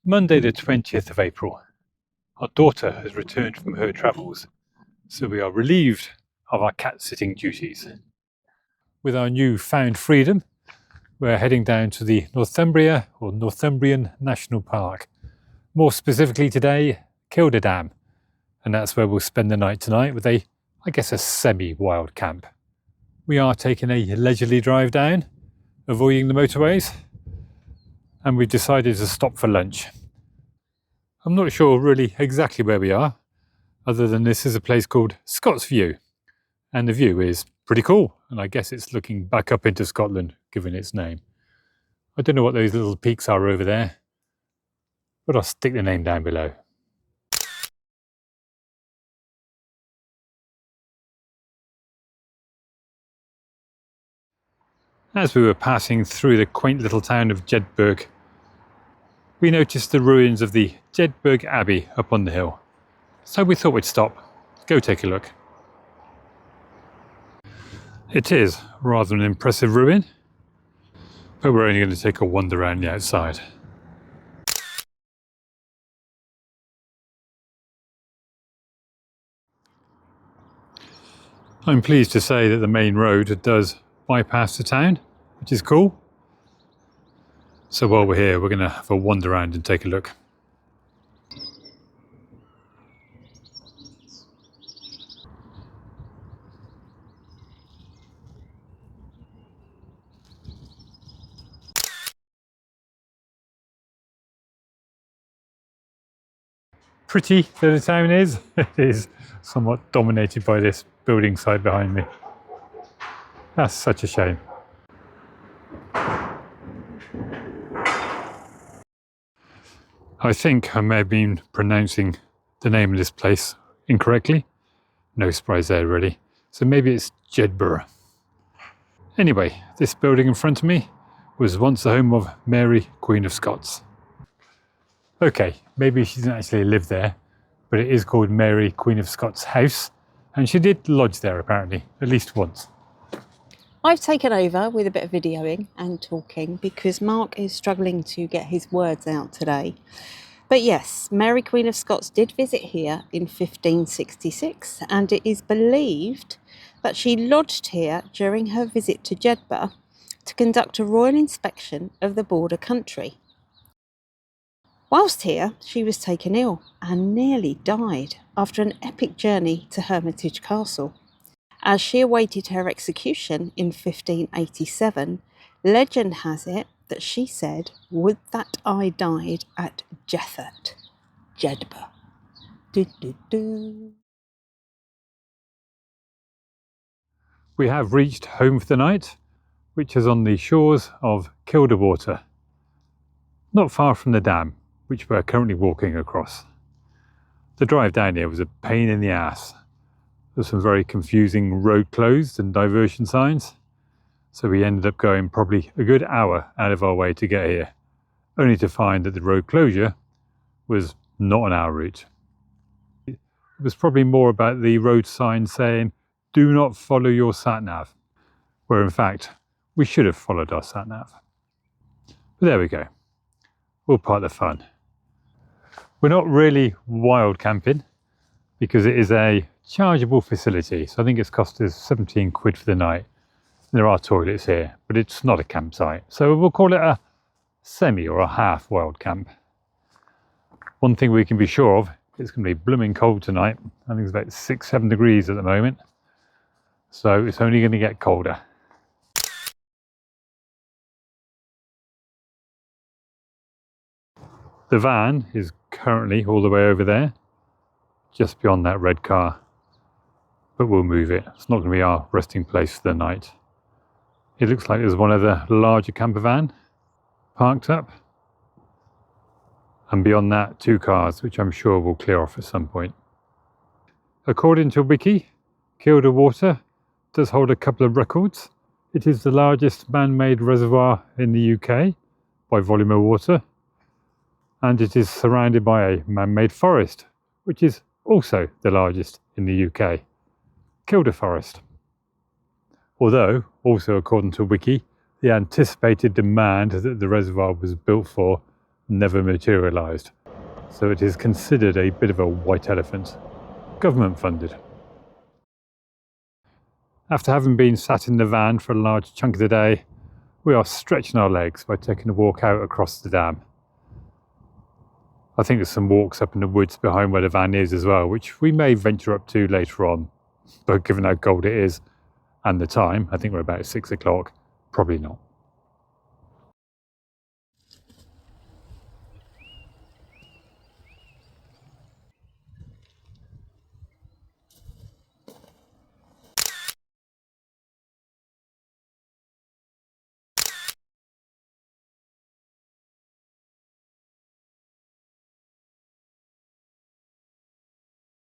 Monday the 20th of April. Our daughter has returned from her travels, so we are relieved of our cat-sitting duties. With our new found freedom, we're heading down to the Northumbria or Northumbrian National Park. More specifically today, Kilda Dam, and that's where we'll spend the night tonight with a semi-wild camp. We are taking a leisurely drive down, avoiding the motorways, and we've decided to stop for lunch. I'm not sure really exactly where we are, other than this is a place called Scott's View, and the view is pretty cool, and I guess it's looking back up into Scotland, given its name. I don't know what those little peaks are over there, but I'll stick the name down below. As we were passing through the quaint little town of Edinburgh, we noticed the ruins of the Edinburgh Abbey up on the hill. So we thought we'd stop, go take a look. It is rather an impressive ruin, but we're only going to take a wander around the outside. I'm pleased to say that the main road does bypass the town, which is cool. So while we're here, we're going to have a wander around and take a look. Pretty though the town is, it is somewhat dominated by this building site behind me. That's such a shame. I think I may have been pronouncing the name of this place incorrectly. No surprise there really. So maybe it's Jedburgh. Anyway, this building in front of me was once the home of Mary, Queen of Scots. Okay, maybe she didn't actually live there, but it is called Mary, Queen of Scots House, and she did lodge there apparently, at least once. I've taken over with a bit of videoing and talking because Mark is struggling to get his words out today. But yes, Mary Queen of Scots did visit here in 1566, and it is believed that she lodged here during her visit to Jedburgh to conduct a royal inspection of the border country. Whilst here, she was taken ill and nearly died after an epic journey to Hermitage Castle. As she awaited her execution in 1587, legend has it that she said, "Would that I died at Jethert, Jedburgh." Do, do, do. We have reached home for the night, which is on the shores of Kilda Water, not far from the dam, which we're currently walking across. The drive down here was a pain in the ass. There's some very confusing road closed and diversion signs, so we ended up going probably a good hour out of our way to get here, only to find that the road closure was not on our route. It was probably more about the road sign saying, "Do not follow your sat-nav," where in fact we should have followed our sat-nav. But there we go, all part of the fun. We're not really wild camping because it is a chargeable facility, so I think it's cost us 17 quid for the night. There are toilets here, but it's not a campsite, so we'll call it a semi or a half wild camp. One thing we can be sure of, it's going to be blooming cold tonight. I think it's about 6-7 degrees at the moment, so it's only going to get colder. The van is currently all the way over there, just beyond that red car, but we'll move it. It's not going to be our resting place for the night. It looks like there's one of the larger camper van parked up, and beyond that 2 cars, which I'm sure will clear off at some point. According to Wiki, Kilda Water does hold a couple of records. It is the largest man-made reservoir in the UK by volume of water, and it is surrounded by a man-made forest, which is also the largest in the UK, Kilda Forest. Although, also according to Wiki, the anticipated demand that the reservoir was built for never materialised, so it is considered a bit of a white elephant, government funded. After having been sat in the van for a large chunk of the day, we are stretching our legs by taking a walk out across the dam. I think there's some walks up in the woods behind where the van is as well, which we may venture up to later on, but given how cold it is and the time, I think we're about 6 o'clock, probably not.